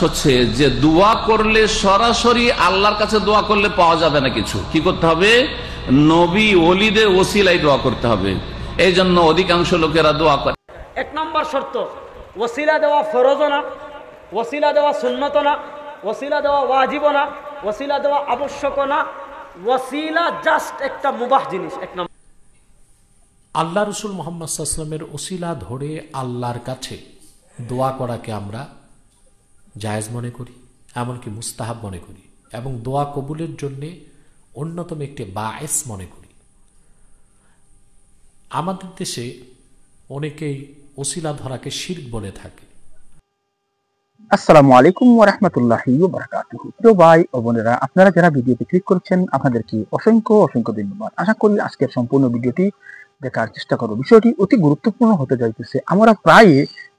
হচ্ছে যে দোয়া করলে সরাসরি আল্লাহর কাছে দোয়া করলে পাওয়া যাবে না, কিছু কি করতে হবে? নবী ওলিদের ওসিলায় দোয়া করতে হবে। এই জন্য অধিকাংশ লোকেরা দোয়া করে। এক নম্বর শর্ত, ওসিলা দেওয়া ফরজ না, ওসিলা দেওয়া সুন্নত না, ওসিলা দেওয়া ওয়াজিব না, ওসিলা দেওয়া আবশ্যক না, ওসিলা জাস্ট একটা মুবাহ জিনিস। এক নম্বর, আল্লাহ রসুল মুহাম্মদ সাল্লাল্লাহু আলাইহি ওয়াসাল্লামের ওসিলা ধরে আল্লাহর কাছে দোয়া করাকে আমরা জায়েজ মনে করি, এমনকি মুস্তাহাব মনে করি, এবং দোয়া কবুলের জন্য অন্যতম একটি বায়েস মনে করি। আমাদের দেশে অনেকেই ওসিলা ধরাকে শিরক বলে থাকে। আসসালামু আলাইকুম ওয়া রাহমাতুল্লাহি ওয়া বারাকাতুহু। প্রিয় ভাই ও বোনেরা, আপনারা যারা ভিডিওতে ক্লিক করেছেন আপনাদেরকে অসংখ্য অসংখ্য ধন্যবাদ। আশা করি আজকের সম্পূর্ণ ভিডিওটি দেখার চেষ্টা করব। বিষয়টি অতি গুরুত্বপূর্ণ হতে যাইতেছে। আমরা প্রায়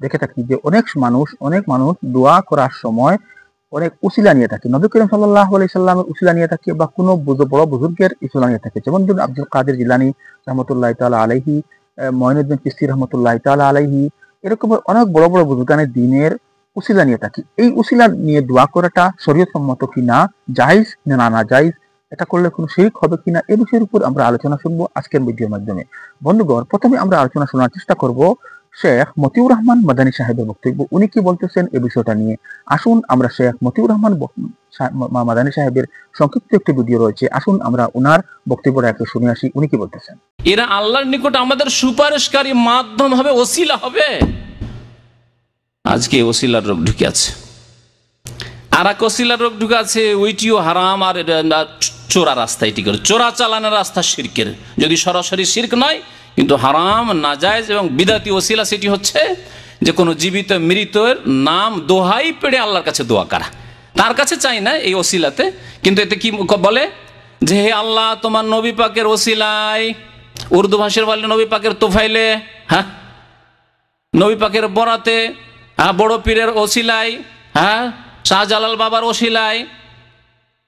দেখে থাকি যে অনেক মানুষ দোয়া করার সময় অনেক উসিলা নিয়ে থাকে। নবী করিম সাল্লাল্লাহু আলাইহি সাল্লামের উসিলা নিয়ে থাকে বা কোনো বড় বুজুর্গের উসিলা নিয়ে থাকে। যেমন ধরুন আব্দুল কাদের জিলানী রাহমাতুল্লাহি তাআলা আলাইহি, মুঈনুদ্দিন চিশতি রাহমাতুল্লাহি তাআলা আলাইহি, এরকম অনেক বড় বড় বুজুর্গানের দ্বীনের উসিলা নিয়ে থাকি। এই উসিলা নিয়ে দোয়া করাটা শরীয়ত সম্মত কিনা, জায়েজ না না জায়েজ, এটা করলে কোনো শিরক হবে কিনা, এই বিষয়ের উপর আমরা আলোচনা শুনবো আজকের ভিডিওর মাধ্যমে। বন্ধুগণ, প্রথমে আমরা আলোচনা শোনার চেষ্টা করব শেখ মতিউর রহমান মাদানী সাহেবের বক্তব্য। উনি কি বলতেছেন এই বিষয়টা নিয়ে। আসুন আমরা শেখ মতিউর রহমান মাদানী সাহেবের সংক্ষিপ্ত একটি ভিডিও রয়েছে, আসুন আমরা ওনার বক্তব্যটা একটু শুনে আসি। উনি কি বলতেছেন? এরা আল্লাহর নিকট আমাদের সুপারিশকারী মাধ্যম হবে, ওসিলা হবে। আজকে ওসিলার রোগ ঢুকে আছে, আর এক ওসিলার রোগ ঢুকে আছে, ওইটিও হারাম। আর চোরা রাস্তা, এটি করে চোরা চালানোর রাস্তা শিরকের, যদি সরাসরি শিরক নয় কিন্তু হারাম, নাজায়েজ এবং বিদাতি ওসিলা। সেটি হচ্ছে যে কোনো জীবিত মৃতের নাম দোহাই পেড়ে আল্লাহর কাছে দোয়া করা, তার কাছে চাই না এই ওসিলাতে, কিন্তু এতে কি বলে যে হে আল্লাহ তোমার নবী পাকের ওসিলায়, উর্দু ভাষার বলে নবী পাকের তোফাইলে, হ্যাঁ নবী পাকের বরাতে, হ্যাঁ বড় পীরের ওসিলায়, হ্যাঁ শাহজালাল বাবার ওসিলায়,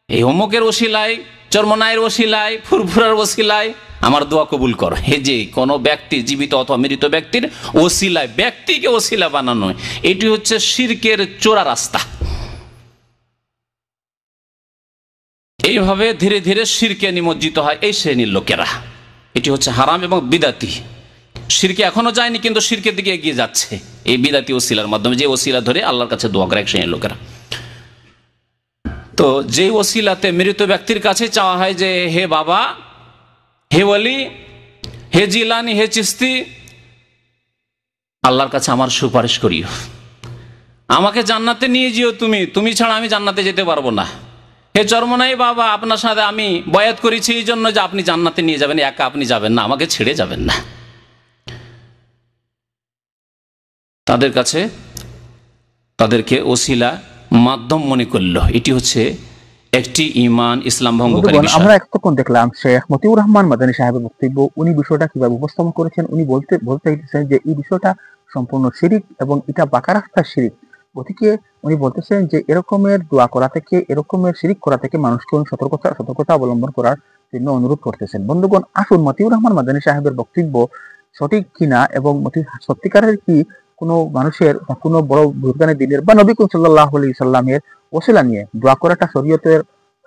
এই অমুকের ওসিলায়, চরমনায়ের ওসিলায়, ফুরফুরার ওসিলায় আমার দোয়া কবুল করো। হে যে কোনো ব্যক্তি, জীবিত অথবা মৃত ব্যক্তির ওসিলায় ব্যক্তিকে ওসিলা বানানো, এটি হচ্ছে শিরকের চোরা রাস্তা। এইভাবে ধীরে ধীরে শিরকে নিমজ্জিত হয় এই শ্রেণীর লোকেরা। এটি হচ্ছে হারাম এবং বিদাতি। শিরকে এখনো যায়নি কিন্তু শিরকের দিকে এগিয়ে যাচ্ছে এই বিদাতি ওসিলার মাধ্যমে, যে ওসিলা ধরে আল্লাহর কাছে দোয়া করে এক শ্রেণীর লোকেরা। তো যে ওসিলাতে মৃত ব্যক্তির কাছে চাওয়া হয় যে হে বাবা, হে ওলি, হে জিলানি, হে চিস্তি, আল্লাহর কাছে আমার সুপারিশ করিও, আমাকে জান্নাতে নিয়ে যেও, তুমি ছাড়া আমি জান্নাতে যেতে পারবো না। হে চরমনাই বাবা, আপনার সাথে আমি বয়াত করেছি এই জন্য যে আপনি জান্নাতে নিয়ে যাবেন, একা আপনি যাবেন না, আমাকে ছেড়ে যাবেন না। তাদের কাছে তাদেরকে ওসিলা মাধ্যম মনে করলো, এটি হচ্ছে একটি ঈমান ইসলাম ভঙ্গকারী বিষয়। আমরা এতক্ষণ দেখলাম শেখ মতিউর রহমান মাদানী সাহেবের বক্তব্য। উনি বিষয়টা কিভাবে উপস্থাপন করেছেন। উনি বলতে চাইতেছেন যে এই বিষয়টা সম্পূর্ণ শিরিক এবং এটা বাঁকা রাস্তার শিরিক। গতিকে উনি বলতেছেন যে এরকমের দোয়া করা থেকে, এরকমের শিরিক করা থেকে মানুষকে উনি সতর্কতা অবলম্বন করার জন্য অনুরোধ করতেছেন। বন্ধুগণ, আসুন মতিউর রহমান মাদানী সাহেবের বক্তব্য সঠিক কিনা এবং সত্যিকারের কি কোনো মানুষের বা কোনো বড় বুজুর্গানের দিনের বা নবী করিম সাল্লাল্লাহু আলাইহি সাল্লামের ওসিলা নিয়ে দোয়া করাটা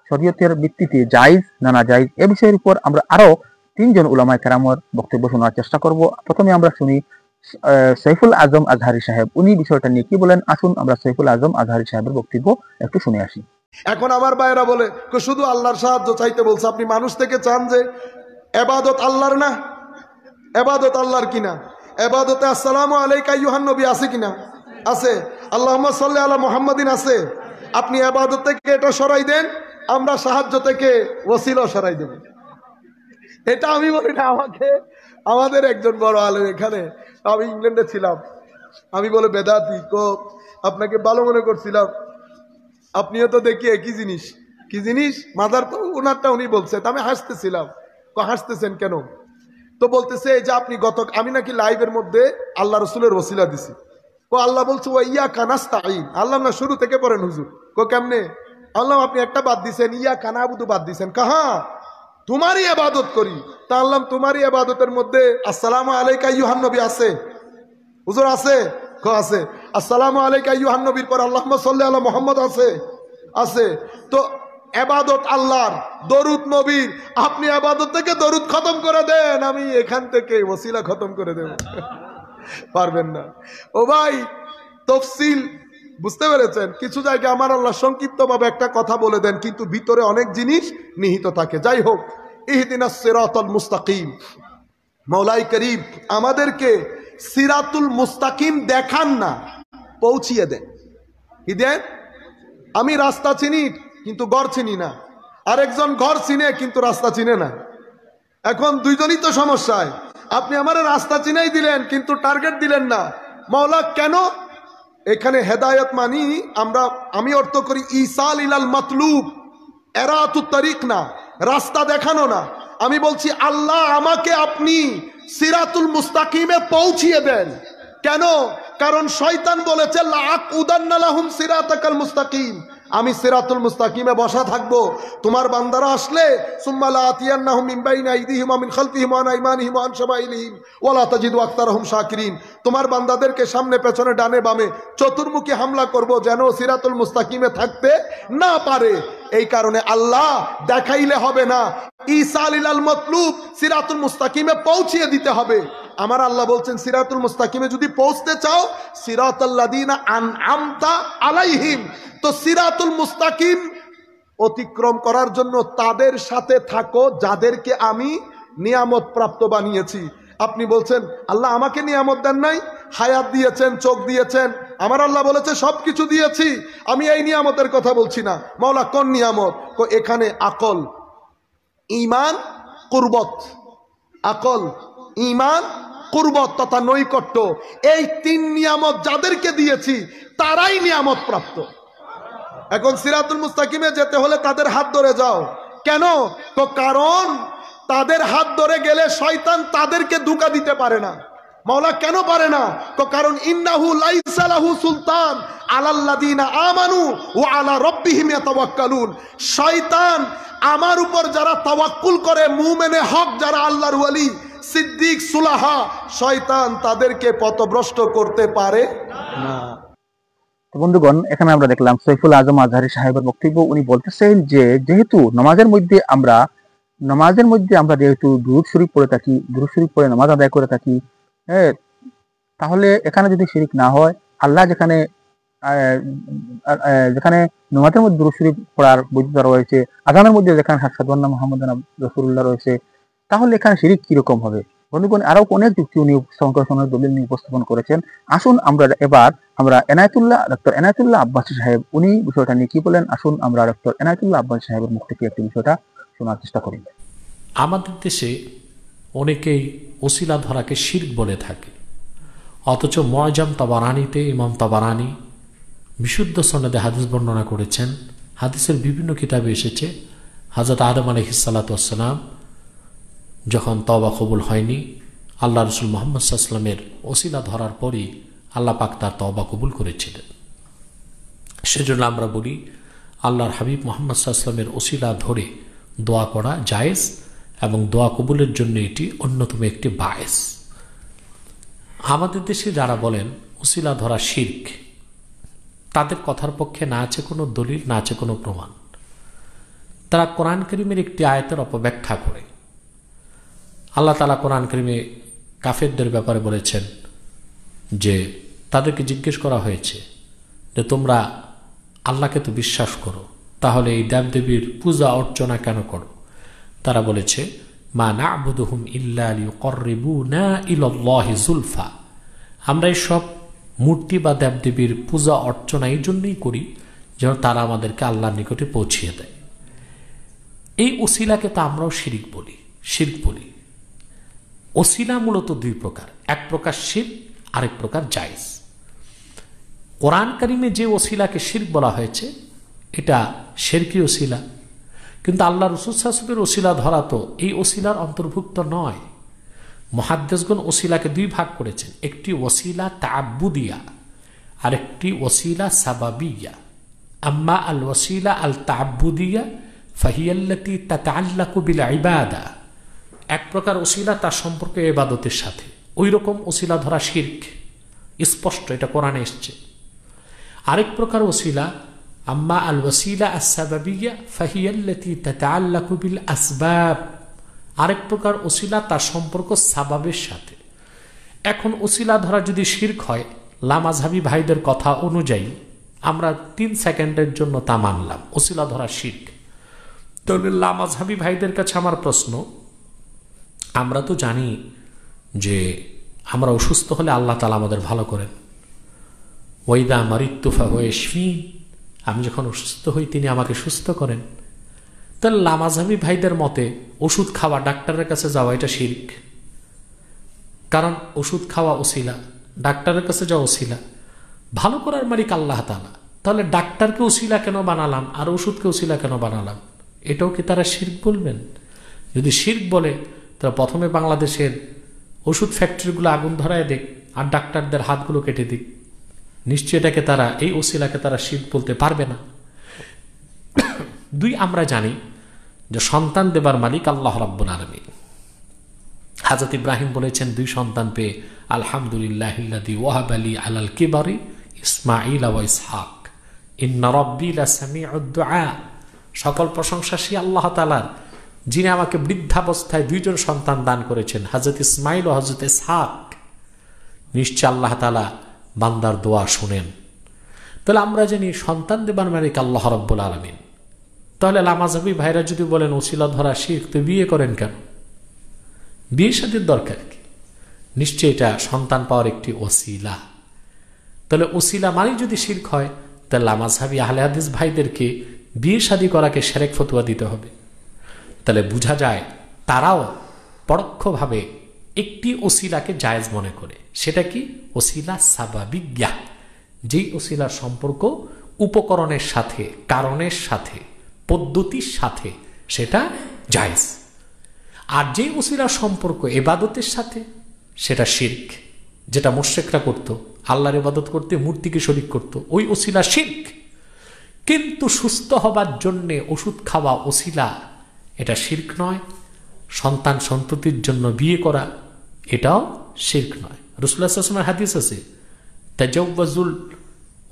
শরীয়তের ভিত্তিতে জায়েজ না না জায়েজ, এ বিষয়ের উপর আমরা আরো তিনজন উলামায়ে কেরামের বক্তব্য শোনার চেষ্টা করব। প্রথমে আমরা শুনি সাইফুল আজম আজহারি সাহেব, উনি বিষয়টা নিয়ে কি বলেন। আসুন আমরা সাইফুল আজম আজহারি সাহেবের বক্তব্য একটু শুনে আসি। এখন আমার ভাইরা বলে শুধু আল্লাহর সাহায্য চাইতে বলছে, আপনি মানুষ থেকে চান যে ইবাদত আল্লাহর না, ইবাদত আল্লাহর কিনা? ইবাদতে আসসালামু আলাইকা আইয়ুহান নবী আছে কিনা? আছে। আল্লাহুম্মা সাল্লি আলা মুহাম্মাদিন আছে। আপনি ইবাদত থেকে এটা সরাই দেন, আমরা সাহায্য থেকে ওসিলা সরাই দেব। এটা আমি বলি না, আমাদের একজন বড় আলেম, এখানে আমি ইংল্যান্ডে ছিলাম, আমি বলে বেদাতি আপনাকে ভালো মনে করছিলাম, আপনিও তো দেখি একই জিনিস মাদার তো ওনারটা উনি বলছে, আমি হাসতেছিলাম। হাসতেছেন কেন? তো বলতেছে যে আপনি আমি নাকি লাইভের মধ্যে আল্লাহ রসুলের ওসিলা দিছি। আল্লাহ বলছে ও ইয়াকা নাস্তাঈন, আল্লাহ না শুরু থেকে পড়েন হুজুর। কেমনে? আল্লাহ আপনি একটা বাদ দিছেন, ইয়াকা নাবুদু বাদ দিছেন। কাহা তোমারই ইবাদত করি। তা আল্লাহ তোমারই ইবাদতের মধ্যে আসসালামু আলাইকা আইয়ুহান নবী আছে হুজুর? আছে। আছে। আসসালামু আলাইকা আইয়ুহান নবীর পর আল্লাহুম্মা সাল্লি আলা মুহাম্মদ আছে আছে। তো ইবাদত আল্লাহর, দরুদ নবীর। আপনি ইবাদত থেকে দরুদ খতম করে দেন, আমি এখান থেকে ওসিলা খতম করে দেব। পারবেন না। ও ভাই, তফসিল বুঝতে পেরেছেন? কিছু জায়গায় আমার আল্লাহ সংক্ষিপ্তভাবে একটা কথা বলে দেন, কিন্তু ভিতরে অনেক জিনিস নিহিত থাকে। যাই হোক, ইহদিনাস সিরাতাল মুস্তাকিম, মওলাই করিম আমাদেরকে সিরাতুল মুস্তাকিম দেখান না, পৌঁছিয়ে দেন। কি দেন? আমি রাস্তা চিনি কিন্তু ঘর চিনি না, আরেকজন ঘর চিনে কিন্তু রাস্তা চিনে না। এখন দুইজনই তো সমস্যায়। আপনি আমার রাস্তা চিনাই দিলেন কিন্তু টার্গেট দিলেন না। মাওলা কেন? এখানে হেদায়েত মানি আমি অর্থ করি ইসাল ইলাল মাতলুব, এরাতুত তারিক না, রাস্তা দেখানো না। আমি বলছি আল্লাহ আমাকে আপনি সিরাতুল মুস্তাকিমে পৌঁছিয়ে দেন। কেন? কারণ শয়তান বলেছে লাআকুদান্না লাহুম সিরাতাকাল মুস্তাকিম, আমি সিরাতুল মুস্তাকিমে বসা থাকবো। তোমার বান্দারা আসলে সুম্মা লাআতিয়ান্নাহুম মিন বাইনি আইদিহিম ওয়া মিন খালফিহিম ওয়া আন আইমানিহিম ওয়া আন শামাইলিহিম ওয়া লা তাজিদু আকতারাহুম শাকিরিন। তোমার বান্দাদেরকে সামনে পেছনে ডানে বামে চতুর্মুখী হামলা করব, যেন সিরাতুল মুস্তাকিমে থাকতে না পারে। এই কারণে আল্লাহ দেখাইলে হবে না, ইসাল ইলাল মাতলুব, সিরাতুল মুস্তাকিমে পৌঁছিয়ে দিতে হবে। আমার আল্লাহ বলছেন সিরাতুল মুস্তাকিমে যদি পৌঁছতে চাও, সিরাতাল্লাযীনা আনআমতা আলাইহিম, তো সিরাতুল মুস্তাকিম অতিক্রম করার জন্য তাদের সাথে থাকো যাদেরকে আমি নিয়ামত প্রাপ্ত বানিয়েছি। আপনি বলছেন আল্লাহ আমাকে নিয়ামত দেন নাই, হায়াত দিয়েছেন, চোখ দিয়েছেন। আমার আল্লাহ বলেছে সবকিছু দিয়েছি, আমি এই নিয়ামতের কথা বলছি না। মাওলা কোন নিয়ামত? এখানে আকল, ঈমান, কুরবত। আকল, ঈমান, কুরবত তথা নৈকট্য, এই তিন নিয়ামত যাদেরকে দিয়েছি তারাই নিয়ামত প্রাপ্ত। এখন সিরাতুল মুস্তাকিমে যেতে হলে তাদের হাত ধরে যাও। কেন? তো কারণ তাদের হাত ধরে গেলে শয়তান তাদেরকে ধোঁকা দিতে পারে না। মাওলা কেন পারে না? তো কারণ ইন্নাহু লাইসা লাহু সুলতান আলাল্লাযীনা আমানু ওয়া আলা রাব্বিহিম ইয়াতাওয়াক্কালুন। শয়তান আমার উপর যারা তাওয়াক্কুল করে, মুমিনে হক যারা, আল্লাহর ওয়ালি, সিদ্দিক, সুলাহা, শয়তান তাদেরকে পথভ্রষ্ট করতে পারে না। বন্ধুগণ, এখানে আমরা দেখলাম সৈফুল আজম আজহারী সাহেবের বক্তব্য। উনি বলতেছেন যে যেহেতু নামাজের মধ্যে আমরা যেহেতু দুরূদ শরীফ পড়ে থাকি, দুরূদ শরীফ পড়ে নামাজ আদায় করে থাকি, তাহলে এখানে যদি শিরিক না হয়, আল্লাহ যেখানে নামাজের মধ্যে দুরূদ শরীফ পড়ার বৈধতা রয়েছে, আযানের মধ্যে যেখানে আশহাদু আন্না মুহাম্মাদান রাসূলুল্লাহ রয়েছে, তাহলে এখানে শিরিক কিরকম হবে? বন্ধুগণ, আরো অনেক যুক্তি উনি দলিল নিয়ে উপস্থাপন করেছেন। আসুন আমরা ডক্টর এনায়েতুল্লাহ আব্বাসী সাহেব উনি বিষয়টা নিয়ে কি বলেন, আসুন আমরা ডক্টর এনায়েতুল্লাহ আব্বাসী সাহেবের মুখ থেকে একটি বিষয়টা শোনার চেষ্টা করি। আমাদের দেশে অনেকেই ওসিলা ধরাকে শিরক বলে থাকে, অথচ মুআজাম তাবারানীতে ইমাম তাবারানী বিশুদ্ধ সনদে হাদিস বর্ণনা করেছেন। হাদিসের বিভিন্ন কিতাবে এসেছে হযরত আদম আলাইহিস সালাতু ওয়াস সালাম যখন তওবা কবুল হয়নি, আল্লাহ রাসূল মুহাম্মদ সাল্লাল্লাহু আলাইহি ওয়াসাল্লামের ওসিলা ধরার পরই আল্লাহ পাক তার তওবা কবুল করেছিলেন। সেজন্য আমরা বলি আল্লাহর হাবিব মুহাম্মদ সাল্লাল্লাহু আলাইহি ওয়াসাল্লামের ওসিলা ধরে দোয়া করা জায়েজ এবং দোয়া কবুলের জন্য এটি অন্যতম একটি বায়েস। আমাদের দেশে যারা বলেন ওসিলা ধরা শিরক, তাদের কথার পক্ষে না আছে কোনো দলিল, না আছে কোনো প্রমাণ। তারা কোরআন কারীমের একটি আয়াতের অপব্যাখ্যা করে। আল্লাহ তাআলা কোরআন কারীমে কাফেরদের ব্যাপারে বলেছেন যে তাদেরকে জিজ্ঞেস করা হয়েছে যে তোমরা আল্লাহকে তো বিশ্বাস করো, তাহলে এই দেবদেবীর পূজা অর্চনা কেন করো? তারা বলেছে মা না'বুদুহুম ইল্লা লিয়ুকাররিবুনা ইলাল্লাহি যুলফা, আমরা এই সব মূর্তি বা দেবদেবীর পূজা অর্চনা এই জন্যই করি যেন তারা আমাদেরকে আল্লাহর নিকটে পৌঁছিয়ে দেয়। এই ওসিলাকে তো আমরাও শিরক বলি। ওসিলা মূলত দুই প্রকার, এক প্রকার শিরক, আরেক প্রকার জায়েজ। কোরআন কারীমে যে ওসিলাকে শিরক বলা হয়েছে এটা শিরকি ওসিলা, কিন্তু আল্লাহ রাসূল সাল্লাল্লাহু আলাইহি ওয়াসাল্লামের ওসিলা ধরা তো এই ওসিলার অন্তর্ভুক্ত নয়। মুহাদ্দিসগণ ওসিলাকে দুই ভাগ করেছেন, একটি ওসিলা তাআব্বুদিয়া আর একটি ওসিলা সাবাবিয়া। আম্মা আল ওসিলা আল তাআব্বুদিয়া ফাহিয়াল্লাতী তাতাআল্লাকু বিল ইবাদা, এক প্রকার ওসিলা তার সম্পর্ক ইবাদতের সাথে, ওই রকম ওসিলা ধরা শিরক। স্পষ্ট, এটা কোরআনে এসছে। আরেক প্রকার ওসিলা, আম্মা আল ওয়াসিলা আস-সাবাবিয়্যা ফাহিয়া আল্লাতী তাতাআল্লাকু বিল আসবাব। আরেক প্রকার ওসিলা, তার সম্পর্ক সাবাবের সাথে। এখন ওসিলা ধরা যদি শিরক হয়, লামাযহাবী ভাইদের কথা অনুযায়ী আমরা 3 সেকেন্ডের জন্য তা মানলাম, ওসিলা ধরা শিরক। তাহলে লামাযহাবী ভাইদের কাছে আমার প্রশ্ন, আমরা তো জানি যে আমরা অসুস্থ হলে আল্লাহ তাআলা আমাদের ভালো করেন। ওয়াইদা মারিতু ফাহুয়া ইয়াশফিন, আমি যখন অসুস্থ হই তিনি আমাকে সুস্থ করেন। তাহলে লামাযহাবী ভাইদের মতে ওষুধ খাওয়া, ডাক্তারের কাছে যাওয়া, এটা শিরক। কারণ ওষুধ খাওয়া ওসিলা, ডাক্তারের কাছে যাওয়া ওসিলা, ভালো করার মালিক আল্লাহ তাআলা। তাহলে ডাক্তারকে ওসিলা কেন বানালাম আর ওষুধকে ওসিলা কেন বানালাম? এটাও কি তারা শিরক বলবেন? যদি শিরক বলে তাহলে প্রথমে বাংলাদেশের ওষুধ ফ্যাক্টরিগুলো আগুন ধরায় দিক আর ডাক্তারদের হাতগুলো কেটে দিক। নিশ্চয় এটাকে তারা, এই ওসিলাকে তারা শিরক বলতে পারবে না। 2, আমরা জানি যে সন্তান দেবার মালিক আল্লাহ রাব্বুল আলামিন। হযরত ইব্রাহিম বলেছেন 2 সন্তান পেয়ে, আলহামদুলিল্লাহিল্লাযী ওয়াহাবা লি আলাল কিবারি ইসমাঈল ওয়া ইসহাক ইন্না রাব্বী লাসামিউদ দুআ। সকল প্রশংসা সেই আল্লাহ তাআলার, যিনি আমাকে বৃদ্ধাবস্থায় 2 জন সন্তান দান করেছেন, হযরত ইসমাঈল ও হযরত ইসহাক। নিশ্চয় আল্লাহ তাআলা বান্দার দোয়া শুনেন। তাহলে আমরা জানি সন্তান দেবার মালিক আল্লাহ রাব্বুল আলামিন। তাহলে লামাযহাবী ভাইরা যদি বলেন ওসিলা ধরা শিরক, তো বিয়ে করেন কেন? বিয়ে শাদীর দরকার কি? নিশ্চয় এটা সন্তান পাওয়ার একটি ওসিলা। তাহলে ওসিলা মানে যদি শিরক হয়, তাহলে লামাযহাবী আহলে হাদিস ভাইদেরকে বিয়ে শাদী করাকে শিরক ফতোয়া দিতে হবে। তাহলে বোঝা যায় তারাও পরোক্ষভাবে একটি ওসিলাকে জায়েজ মনে করে। সেটা কি? ওসিলা সাবাবিয়্যা, যেই ওসিলার সম্পর্ক উপকরণের সাথে, কারণের সাথে, পদ্ধতির সাথে, সেটা জায়েজ। আর যেই ওসিলার সম্পর্ক ইবাদতের সাথে, সেটা শিরক। যেটা মুশরিকরা করত, আল্লাহর ইবাদত করতে মূর্তিকে শরীক করত, ওই ওসিলা শিরক। কিন্তু সুস্থ হবার জন্য ওষুধ খাওয়া ওসিলা, এটা শিরক নয়। সন্তান সন্ততির জন্য বিয়ে করা, এটাও শিরক নয়। রাসূলুল্লাহ সাল্লাল্লাহু আলাইহি ওয়াসাল্লামের হাদিস আছে, তাজাওয়াজুল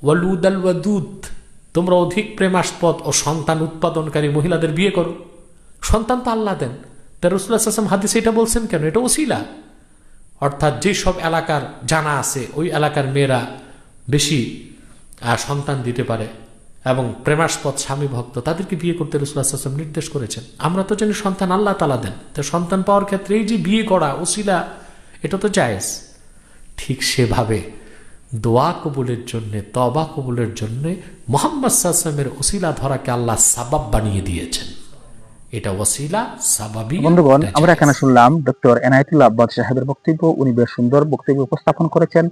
ওয়ালুদাল ওয়াদুদ, তোমরা অধিক প্রেমাস্পদ ও সন্তান উৎপাদনকারী মহিলাদের বিয়ে করো। সন্তান তো আল্লাহ দেন, তাই রাসূলুল্লাহ সাল্লাল্লাহু আলাইহি ওয়াসাল্লাম হাদিসে এটা বলছেন কেন? এটা ওসিলা। অর্থাৎ যেসব এলাকার জানা আছে ওই এলাকার মেয়েরা বেশি সন্তান দিতে পারে এবং প্রেমাস্পদ স্বামী ভক্ত, তাদেরকে বিয়ে করতে রাসূলুল্লাহ সাল্লাল্লাহু আলাইহি ওয়াসাল্লাম নির্দেশ করেছেন। আমরা তো জানি সন্তান আল্লাহ তাআলা দেন, তো সন্তান পাওয়ার ক্ষেত্রে এই যে বিয়ে করা ওসিলা, এটা তো জায়েজ। ঠিক সেভাবে দোয়া কবুলের জন্য, তওবা কবুলের জন্য মুহাম্মদ সাল্লাল্লাহু আলাইহি ওয়াসাল্লামের ওসিলা ধরাকে আল্লাহ সাবাব বানিয়ে দিয়েছেন। এটা ওসিলা সাবাবী। বন্ধুগণ, আমরা এখানে শুনলাম ডক্টর এনায়েতুল্লাহ আব্বাদ সাহেবের বক্তব্য। উনি বেশ সুন্দর বক্তব্য উপস্থাপন করেছেন।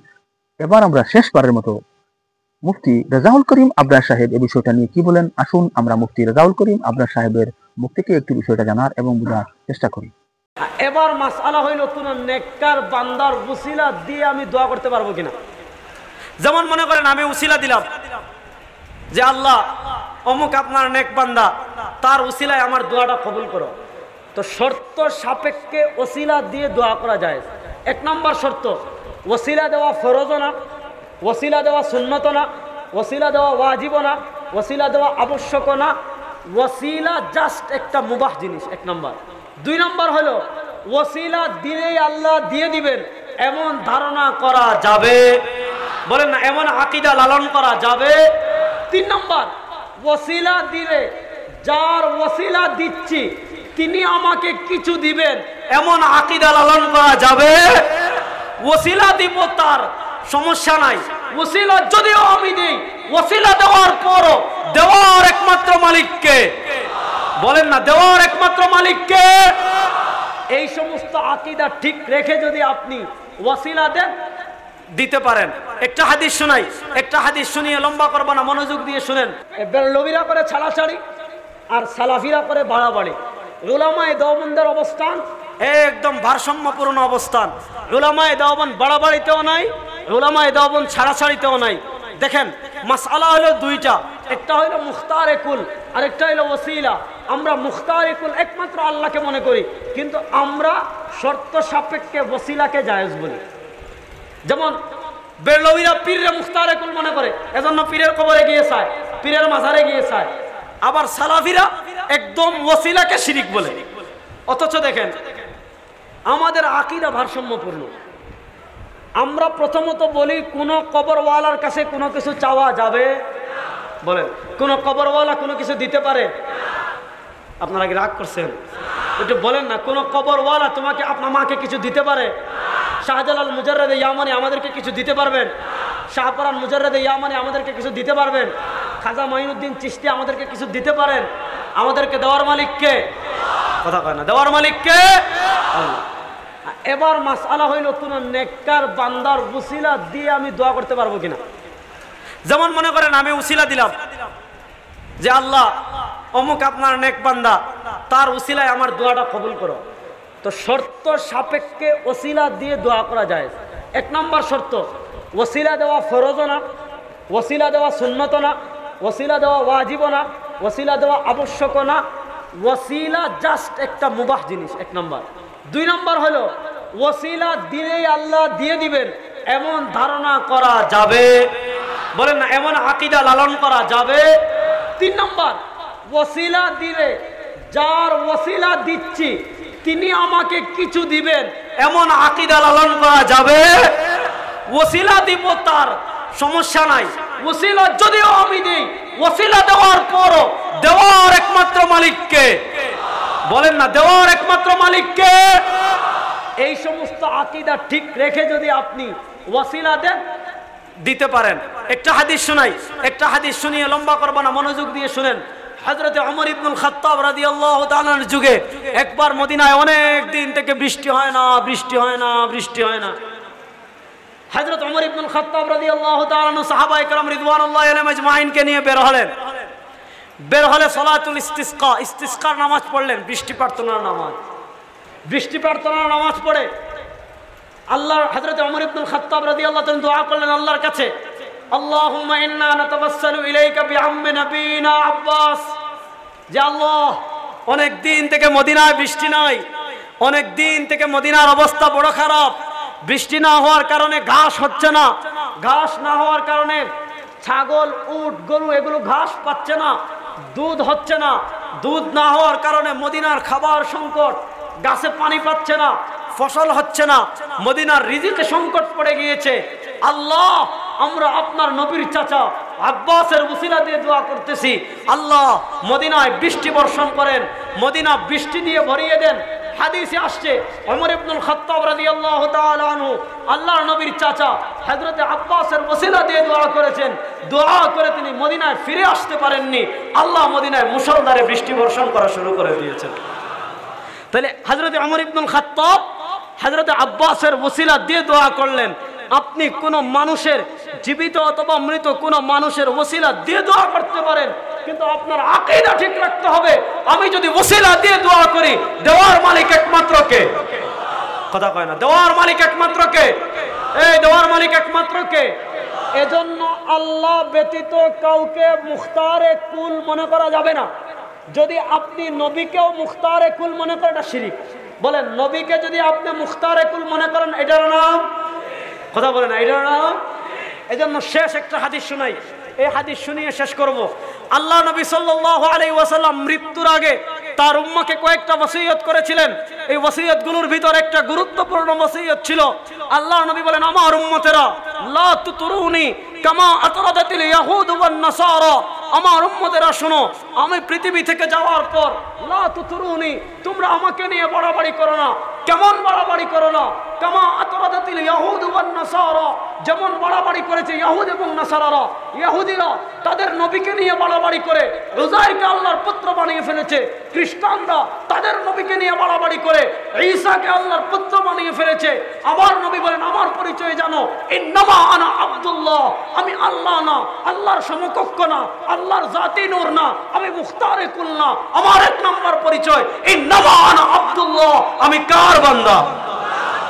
এবার আমরা শেষবারের মতো মুফতি রেজাউল করিম আবরার সাহেব এই বিষয়টা নিয়ে কি বলেন, আসুন আমরা মুফতি রেজাউল করিম আবরার সাহেবের মুখ থেকে একটু বিষয়টা জানার এবং বোঝার চেষ্টা করি। এবার মাসআলা হইল, কোন নেককার বান্দার ওসিলা দিয়ে আমি দোয়া করতে পারবো কিনা। যেমন মনে করেন আমি ওসিলা দিলাম যে আল্লাহ অমুক আপনার নেক বান্দা, তার ওসিলায় আমার দোয়াটা কবুল করো। তো শর্ত সাপেক্ষে ওসিলা দিয়ে দোয়া করা যায়। 1 নম্বর শর্ত, ওসিলা দেওয়া ফরজ না, ওসিলা দেওয়া সুন্নত না, ওসিলা দেওয়া ওয়াজিব না, ওসিলা দেওয়া আবশ্যক না, ওসিলা জাস্ট একটা মুবাহ জিনিস, 1 নম্বর। 2 নম্বর হলো ওসিলা দিলেই আল্লাহ দিয়ে দিবেন এমন ধারণা করা যাবে, বলেন না, এমন আকীদা লালন করা যাবে। 3 নম্বর, ওসিলা দিলে যার ওসিলা দিচ্ছি তিনি আমাকে কিছু দিবেন এমন আকীদা লালন করা যাবে। ওসিলা দিব তার সমস্যা নাই, ওসিলা যদিও আমি দিই, ওসিলা দেওয়ার পরও দেওয়ার একমাত্র মালিককে, বলেন না, দেওয়ার একমাত্র মালিককে। এই সমস্ত আকীদা ঠিক রেখে যদি আপনি ওসিলা দেন, দিতে পারেন। একটা হাদিস শোনাই, একটা হাদিস শুনিয়ে লম্বা করবো না, মনোযোগ দিয়ে শুনেন। বেরলভিরা করে ছাড়াছাড়ি আর সালাফিরা করে বাড়াবাড়ি। উলামায়ে দেওবন্দের অবস্থান একদম ভারসাম্যপূর্ণ অবস্থান। উলামায়ে দেওবন্দ বাড়াবাড়িতেও নাই, উলামায়ে দেওবন্দ ছাড়াছাড়িতেও নাই। দেখেন মাসআলা হলো 2টা, একটা হলো মুখতারে কুল আর একটা হলো ওসিলা। আমরা মুখতারে কুল একমাত্র আল্লাহকে মনে করি, কিন্তু আমরা শর্ত সাপেক্ষে ওসিলাকে জায়েজ বলি। যেমন বেরলভীরা পীরের মুখতারে কুল মনে করে, এজন্য পীরের কবরে গিয়ে চায়, পীরের মাজারে গিয়ে চায়। আবার সালাফিরা একদম ওসিলাকে শিরিক বলে। অথচ দেখেন আমাদের আকীদা ভারসাম্যপূর্ণ। আমরা প্রথমত বলি কোন কবরওয়ালার কাছে কোনো কিছু চাওয়া যাবে? বলেন, কোন কবরওয়ালা কোনো কিছু দিতে পারে? আপনারা কি রাগ করছেন? একটু বলেন না, কোন কবরওয়ালা তোমাকে আপনার মাকে কিছু দিতে পারে? শাহজালাল মুজাররদে ইয়ামানি আমাদেরকে কিছু দিতে পারবেন? শাহপরান মুজাররদে ইয়ামানি আমাদেরকে কিছু দিতে পারবেন? খাজা মাইনুদ্দিন চিশতি আমাদেরকে কিছু দিতে পারেন? আমাদেরকে দেওয়ার মালিক কে? কথা কয় না, দেওয়ার মালিক কে? আল্লাহ। এবার মাসআলা হইল কোন নেককার বান্দার উসিলা দিয়ে আমি দোয়া করতে পারবো কিনা। যেমন মনে করেন আমি উসিলা দিলাম যে আল্লাহ অমুক আপনার নেক বান্দা, তার উসিলায় আমার দোয়াটা কবুল করো। তো শর্ত সাপেক্ষে ওসিলা দিয়ে দোয়া করা যায়। এক নম্বর শর্ত, ওসিলা দেওয়া ফরজ না, ওসিলা দেওয়া সুন্নত না, ওসিলা দেওয়া ওয়াজিব না, ওসিলা দেওয়া আবশ্যক না, ওসিলা জাস্ট একটা মুবাহ জিনিস, এক নম্বর। দুই নম্বর হলো ওসিলা দিলেই আল্লাহ দিয়ে দিবেন এমন ধারণা করা যাবে, বলেন না, এমন আকীদা লালন করা যাবে। তিন নম্বর, ওসিলা দিলে যার ওসিলা দিচ্ছি তিনি আমাকে কিছু দিবেন এমন আকীদা লালন করা যাবে। ওসিলা দিব তার সমস্যা নাই, ওসিলা যদিও আমি দিই, ওসিলা দেওয়ার পরও দেওয়ার একমাত্র মালিককে, বলেন না, দেওয়ার একমাত্র মালিককে। এই সমস্ত আকীদা ঠিক রেখে যদি আপনি ওসিলা দেন দিতে পারেন। একটা হাদিস শোনাই, একটা হাদিস শুনিয়ে লম্বা করব না, মনোযোগ দিয়ে শুনেন। হযরত ওমর ইবনুল খাত্তাব রাদিয়াল্লাহু তাআলার যুগে একবার মদিনায় অনেক দিন থেকে বৃষ্টি হয় না, বৃষ্টি হয় না, বৃষ্টি হয় না। হযরত ওমর ইবনুল খাত্তাব রাদিয়াল্লাহু তাআলা সাহাবায়ে কেরাম রিদওয়ানুল্লাহি আলাইহিম আজমাইনকে নিয়ে বের হলেন। বের হলে সালাতুল ইস্তিসকা, ইস্তিসকার নামাজ পড়লেন, বৃষ্টি প্রার্থনার নামাজ। বৃষ্টি প্রার্থনার নামাজ পড়ে আল্লাহ হযরত ওমর ইবনুল খাত্তাব রাদিয়াল্লাহু তাআলা দোয়া করলেন আল্লাহর কাছে, আল্লাহুম্মা ইন্না নাতাওয়াসসালু ইলাইকা বিআম্মি নবিনা আব্বাস, যে আল্লাহ অনেক দিন থেকে মদিনায় বৃষ্টি নাই, অনেক দিন থেকে মদিনার অবস্থা বড় খারাপ, বৃষ্টি না হওয়ার কারণে ঘাস হচ্ছে না, ঘাস না হওয়ার কারণে ছাগল উট গরু এগুলো ঘাস পাচ্ছে না, দুধ হচ্ছে না, দুধ না হওয়ার কারণে মদিনার খাবার সংকট, গাছে পানি পাচ্ছে না, ফসল হচ্ছে না, মদিনার রিজিকে সংকট পড়ে গিয়েছে। আল্লাহ আমরা আপনার নবীর চাচা আব্বাসের উসিলা দিয়ে দোয়া করতেছি, আল্লাহ মদিনায় বৃষ্টি বর্ষণ করেন, মদিনা বৃষ্টি দিয়ে ভরিয়ে দেন। হাদিসে আসছে ওমর ইবনুল খাত্তাব রাদিয়াল্লাহু তাআলা আনহু আল্লাহর নবীর চাচা হযরত আব্বাসের ওসিলা দিয়ে দোয়া করেছেন, দোয়া করে তিনি মদিনায় ফিরে আসতে পারেননি, আল্লাহ মদিনায় মুষলধারে বৃষ্টি বর্ষণ করা শুরু করে দিয়েছেন। তাহলে হযরত ওমর ইবনুল খাত্তাব হযরত আব্বাসের ওসিলা দিয়ে দোয়া করলেন। আপনি কোন মানুষের জীবিত অথবা মৃত কোন মানুষের ওসিলা দিয়ে দোয়া করতে পারেন, কিন্তু আপনার আকীদা ঠিক রাখতে হবে, আমি যদি ওসিলা দিয়ে দোয়া করি দেওয়ার মালিক একমাত্র কে? কথা কয় না, দেওয়ার মালিক একমাত্র কে? এই দেওয়ার মালিক একমাত্র কে? এজন্য আল্লাহ ব্যতীত কাউকে মুখতারে কুল মনে করা যাবে না। যদি আপনি নবীকেও মুখতারে কুল মনে করেন এটা শিরিক। বলেন, নবীকে যদি আপনি মুখতারে কুল মনে করেন এটার নাম, কথা বলেন, এটার নাম। এজন্য শেষ একটা হাদিস শুনাই, এই হাদিস শুনিয়ে শেষ করব। আল্লাহ নবী সাল্লাল্লাহু আলাইহি ওয়াসাল্লাম মৃত্যুর আগে তার উম্মাকে কয়েকটা ওসিয়ত করেছিলেন। এই ওসিয়তগুলোর ভিতর একটা গুরুত্বপূর্ণ ওসিয়ত ছিল। আল্লাহ নবী বলেন, আমার উম্মতেরা লা তুতরুনি কামা আতরাদাতিল ইয়াহুদ ওয়ান নাসারা, আমার উম্মতেরা শোনো, আমি পৃথিবী থেকে যাওয়ার পর লা তুতরুনি, তোমরা আমাকে নিয়ে বাড়াবাড়ি করো না। কেমন বাড়াবাড়ি করো না? কামা আতরাদাতিল ইয়াহুদ ওয়ান নাসারা, যেমন বাড়াবাড়ি করেছে ইহুদ এবং নাসারারা। ইহুদিরা তাদের নবীকে নিয়ে বাড়াবাড়ি করে উযাইরকে আল্লাহর পুত্র বানিয়ে ফেলেছে, খ্রিস্টানরা তাদের নবীকে নিয়ে বাড়াবাড়ি করে ঈসাকে আল্লাহর পুত্র বানিয়ে ফেলেছে। আমার নবী বলেন, আমার পরিচয় জানো, ইন্নামা আনা আব্দুল্লাহ, আমি আল্লাহ না, আল্লাহর সমকক্ষ না, আল্লাহর জাতি নূর না, আমি মুখতারে কুল না। আমার এক নম্বর পরিচয় ইন্নামা আনা আব্দুল্লাহ, আমি কার বান্দা?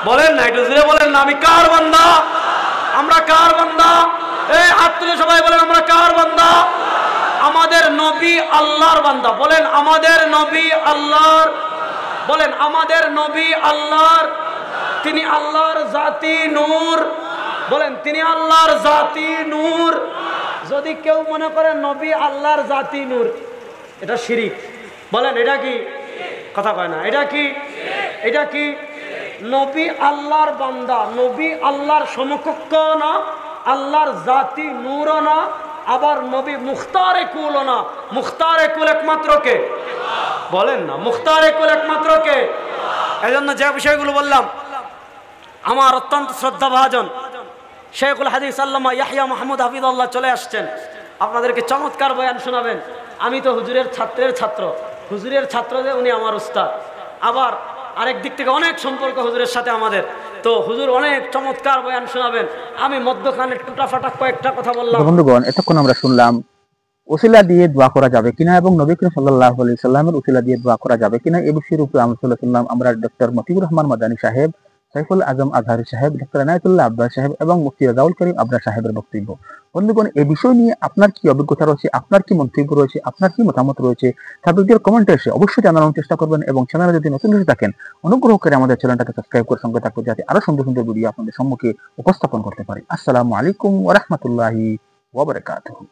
বলেন না, একটু জোরে বলেন না, আমি কার বান্দা? আমরা কার বান্দা? এই হাত তুলে সবাই বলেন, আমরা কার বান্দা? আমাদের নবী আল্লাহর বান্দা। বলেন, আমাদের নবী আল্লাহর, বলেন আমাদের নবী আল্লাহর, তিনি আল্লাহর জাতি নূর, বলেন তিনি আল্লাহর জাতি নূর। যদি কেউ মনে করে নবী আল্লাহর জাতি নূর, এটা শিরিক। বলেন এটা কি? কথা কয় না, এটা কি? এটা কি? নবী আল্লাহর বান্দা, নবী আল্লাহর সমকক্ষ না, আল্লাহর জাতি নূরও না, আবার নবী মুখতারে কুলও না। মুখতারে কুল একমাত্র কে? বলেন না, মুখতারে কুল একমাত্র কে? এই জন্য যে বিষয়গুলো বললাম, আমার অত্যন্ত শ্রদ্ধাভাজন শেখুল হাদিস আল্লামা ইয়াহইয়া মাহমুদ হাফিজুল্লাহ চলে আসছেন, আপনাদেরকে চমৎকার বয়ান শোনাবেন। আমি তো হুজুরের ছাত্রের ছাত্র, হুজুরের ছাত্র যে উনি আমার উস্তাদ, আবার আরেক দিক থেকে অনেক সম্পর্ক হুজুরের সাথে আমাদের। তো হুজুর অনেক চমৎকার বয়ান শোনাবেন, আমি মধ্যখানে টুটাফাটা কয়েকটা কথা বললাম। বন্ধুগণ, এতক্ষণ আমরা শুনলাম ওসিলা দিয়ে দোয়া করা যাবে কিনা এবং নবী করিম সাল্লাল্লাহু আলাইহি সাল্লামের ওসিলা দিয়ে দোয়া করা যাবে কিনা এই বিষয়ের উপরে আলোচনা শুনলাম আমরা ডক্টর মতিউর রহমান মাদানী সাহেব, সাইফুল আজম আজহারি সাহেব, ডক্টর এনায়েতুল্লাহ আব্বাস সাহেব এবং মুফতি রাজাউল করিম আবরার সাহেবের বক্তব্য। বন্ধুগণ, এই বিষয় নিয়ে আপনার কি অভিজ্ঞতা রয়েছে, আপনার কি মন্তব্য রয়েছে, আপনার কি মতামত রয়েছে, তা ভিডিওর কমেন্টে এসে অবশ্যই জানানোর চেষ্টা করবেন এবং চ্যানেলে যদি নতুন হয়ে থাকেন অনুগ্রহ করে আমাদের চ্যানেলটাকে সাবস্ক্রাইব করে সঙ্গে থাকবেন, যাতে আরো সুন্দর সুন্দর ভিডিও আপনাদের সম্মুখে উপস্থাপন করতে পারি। আসসালামু আলাইকুম ওয়া রাহমাতুল্লাহি ওয়া বারাকাতুহু।